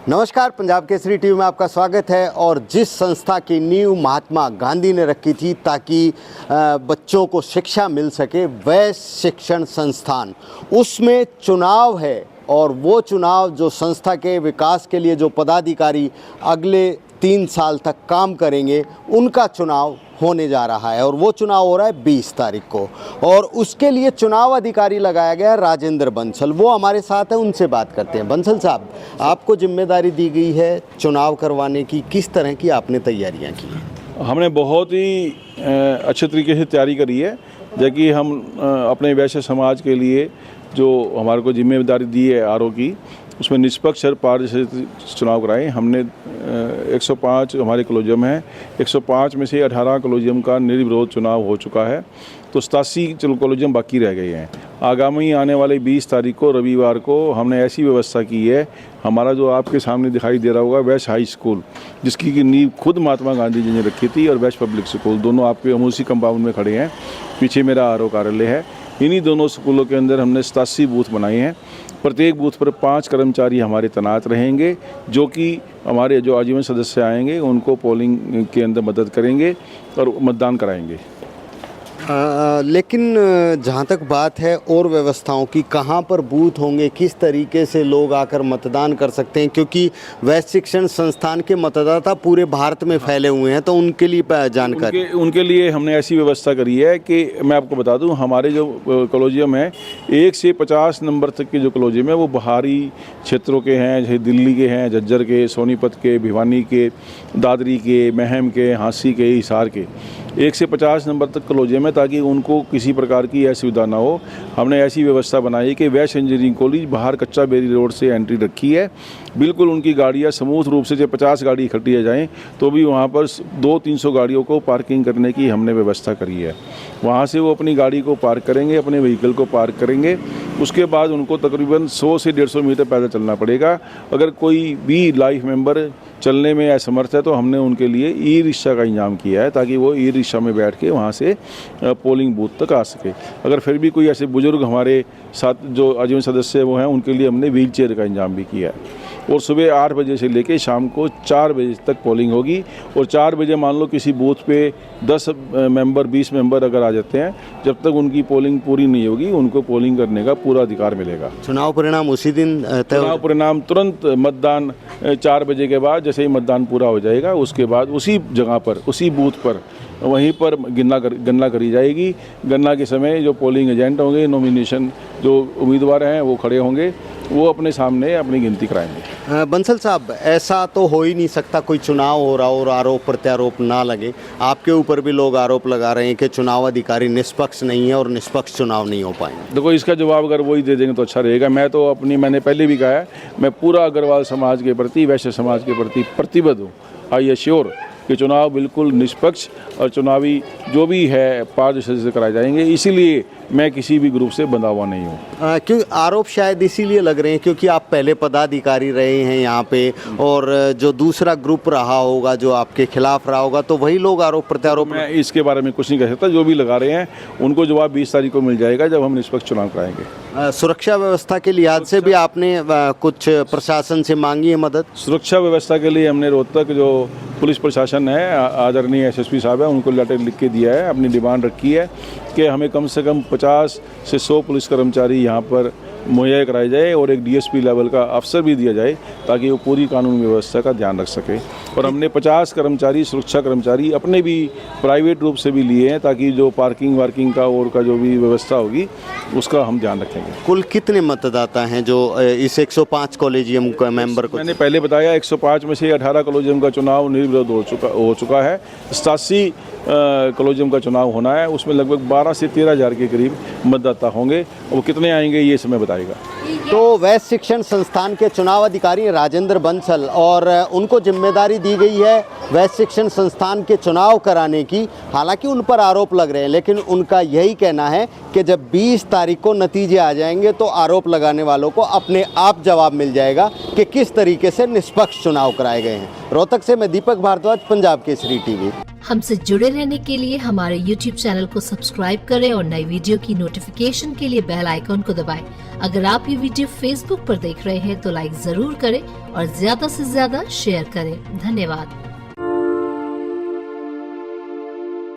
नमस्कार, पंजाब केसरी टीवी में आपका स्वागत है। और जिस संस्था की नींव महात्मा गांधी ने रखी थी ताकि बच्चों को शिक्षा मिल सके, वह शिक्षण संस्थान, उसमें चुनाव है। और वो चुनाव जो संस्था के विकास के लिए जो पदाधिकारी अगले 3 साल तक काम करेंगे, उनका चुनाव होने जा रहा है। और वो चुनाव हो रहा है 20 तारीख को, और उसके लिए चुनाव अधिकारी लगाया गया है राजेंद्र बंसल। वो हमारे साथ है, उनसे बात करते हैं। बंसल साहब, आपको जिम्मेदारी दी गई है चुनाव करवाने की, किस तरह की आपने तैयारियां की हैं? हमने बहुत ही अच्छे तरीके से तैयारी करी है, जबकि हम अपने वैश्य समाज के लिए जो हमारे को जिम्मेदारी दी है आरओ की, उसमें निष्पक्ष और पारदर्शी चुनाव कराए। हमने 105 हमारे कॉलेजियम हैं, 105 में से 18 कॉलेजियम का निर्विरोध चुनाव हो चुका है, तो 87 कॉलेजियम बाकी रह गए हैं। आगामी आने वाले 20 तारीख को रविवार को हमने ऐसी व्यवस्था की है, हमारा जो आपके सामने दिखाई दे रहा होगा वैश्य हाई स्कूल, जिसकी की नींव खुद महात्मा गांधी जी ने रखी थी, और वैश्य पब्लिक स्कूल, दोनों आपके अमूसी कंपाउंड में खड़े हैं। पीछे मेरा आरओ कार्यालय है। इन्हीं दोनों स्कूलों के अंदर हमने 87 बूथ बनाए हैं। प्रत्येक बूथ पर 5 कर्मचारी हमारे तैनात रहेंगे, जो कि हमारे जो आजीवन सदस्य आएंगे उनको पोलिंग के अंदर मदद करेंगे और मतदान कराएंगे। लेकिन जहाँ तक बात है और व्यवस्थाओं की, कहाँ पर बूथ होंगे, किस तरीके से लोग आकर मतदान कर सकते हैं? क्योंकि वैश्य शिक्षण संस्थान के मतदाता पूरे भारत में फैले हुए हैं, तो उनके लिए जानकारी उनके लिए हमने ऐसी व्यवस्था करी है कि मैं आपको बता दूं, हमारे जो कॉलेजियम है 1 से 50 नंबर तक के जो कॉलेजियम है वो बाहरी क्षेत्रों के हैं, जैसे दिल्ली के हैं, झज्जर के, सोनीपत के, भिवानी के, दादरी के, महम के, हाँसी के, हिसार के 1 से 50 नंबर तक कॉलेजियम है, ताकि उनको किसी प्रकार की असुविधा ना हो। हमने ऐसी व्यवस्था बनाई कि वैश्य इंजीनियरिंग कॉलेज बाहर कच्चा बेरी रोड से एंट्री रखी है। बिल्कुल उनकी गाड़ियाँ समूथ रूप से, जब 50 गाड़ी इकट्ठी आ जाएँ तो भी वहाँ पर 200-300 गाड़ियों को पार्किंग करने की हमने व्यवस्था करी है। वहाँ से वो अपनी गाड़ी को पार्क करेंगे, अपने व्हीकल को पार्क करेंगे। उसके बाद उनको तकरीबन 100 से 150 मीटर पैदल चलना पड़ेगा। अगर कोई भी लाइफ मेंबर चलने में असमर्थ है तो हमने उनके लिए ई रिक्शा का इंतजाम किया है, ताकि वो ई रिक्शा में बैठ के वहाँ से पोलिंग बूथ तक आ सके। अगर फिर भी कोई ऐसे बुजुर्ग हमारे साथ जो आजीवन सदस्य वो हैं, उनके लिए हमने व्हील चेयर का इंतजाम भी किया है। और सुबह 8 बजे से लेकर शाम को 4 बजे तक पोलिंग होगी। और 4 बजे मान लो किसी बूथ पे 10 मेंबर 20 मेंबर अगर आ जाते हैं, जब तक उनकी पोलिंग पूरी नहीं होगी उनको पोलिंग करने का पूरा अधिकार मिलेगा। चुनाव परिणाम उसी दिन चुनाव परिणाम तुरंत मतदान 4 बजे के बाद, जैसे ही मतदान पूरा हो जाएगा उसके बाद उसी जगह पर, उसी बूथ पर, वहीं पर गणना करी जाएगी। गणना के समय जो पोलिंग एजेंट होंगे, नॉमिनेशन जो उम्मीदवार हैं वो खड़े होंगे, वो अपने सामने अपनी गिनती कराएंगे। बंसल साहब, ऐसा तो हो ही नहीं सकता कोई चुनाव हो रहा और आरोप प्रत्यारोप ना लगे। आपके ऊपर भी लोग आरोप लगा रहे हैं कि चुनाव अधिकारी निष्पक्ष नहीं है और निष्पक्ष चुनाव नहीं हो पाएंगे। देखो, इसका जवाब अगर वही दे देंगे तो अच्छा रहेगा। मैंने पहले भी कहा है, मैं पूरा अग्रवाल समाज के प्रति, वैश्य समाज के प्रति प्रतिबद्ध हूँ। आई एश्योर कि चुनाव बिल्कुल निष्पक्ष और चुनावी जो भी है पारदर्शी से कराए जाएंगे। इसीलिए मैं किसी भी ग्रुप से बंधा हुआ नहीं हूँ। क्यों आरोप शायद इसीलिए लग रहे हैं क्योंकि आप पहले पदाधिकारी रहे हैं यहाँ पे, और जो दूसरा ग्रुप रहा होगा जो आपके खिलाफ रहा होगा, तो वही लोग आरोप प्रत्यारोप। मैं इसके बारे में कुछ नहीं कह सकता। जो भी लगा रहे हैं उनको जवाब 20 तारीख को मिल जाएगा, जब हम निष्पक्ष चुनाव कराएंगे। सुरक्षा व्यवस्था के लिहाज से भी आपने कुछ प्रशासन से मांगी है मदद? सुरक्षा व्यवस्था के लिए हमने रोहतक जो पुलिस प्रशासन है, आदरणीय एसएसपी साहब है, उनको लेटर लिख के दिया है, अपनी डिमांड रखी है कि हमें कम से कम 50 से 100 पुलिस कर्मचारी यहाँ पर मुहैया कराए जाए, और एक डीएसपी लेवल का अफसर भी दिया जाए, ताकि वो पूरी कानून व्यवस्था का ध्यान रख सके। और हमने 50 कर्मचारी, सुरक्षा कर्मचारी अपने भी प्राइवेट रूप से भी लिए हैं, ताकि जो पार्किंग वार्किंग का और का जो भी व्यवस्था होगी उसका हम ध्यान रखेंगे। कुल कितने मतदाता हैं जो इस 105 कॉलेजियम का मेंबर को? मैंने पहले बताया 105 में से 18 कॉलेजियम का चुनाव निर्विरोध हो चुका है। 87 कॉलेजियम का चुनाव होना है, उसमें लगभग 12 से 13 हज़ार के करीब मतदाता होंगे। वो कितने आएंगे ये समय बताएगा। तो वैश्य शिक्षण संस्थान के चुनाव अधिकारी राजेंद्र बंसल, और उनको जिम्मेदारी दी गई है वैश्य शिक्षण संस्थान के चुनाव कराने की। हालांकि उन पर आरोप लग रहे हैं, लेकिन उनका यही कहना है कि जब 20 तारीख को नतीजे आ जाएंगे तो आरोप लगाने वालों को अपने आप जवाब मिल जाएगा कि किस तरीके से निष्पक्ष चुनाव कराए गए हैं। रोहतक से मैं दीपक भारद्वाज, पंजाब केसरी टीवी। हमसे जुड़े रहने के लिए हमारे YouTube चैनल को सब्सक्राइब करें और नई वीडियो की नोटिफिकेशन के लिए बेल आइकॉन को दबाएं। अगर आप ये वीडियो Facebook पर देख रहे हैं तो लाइक जरूर करें और ज्यादा से ज्यादा शेयर करें। धन्यवाद।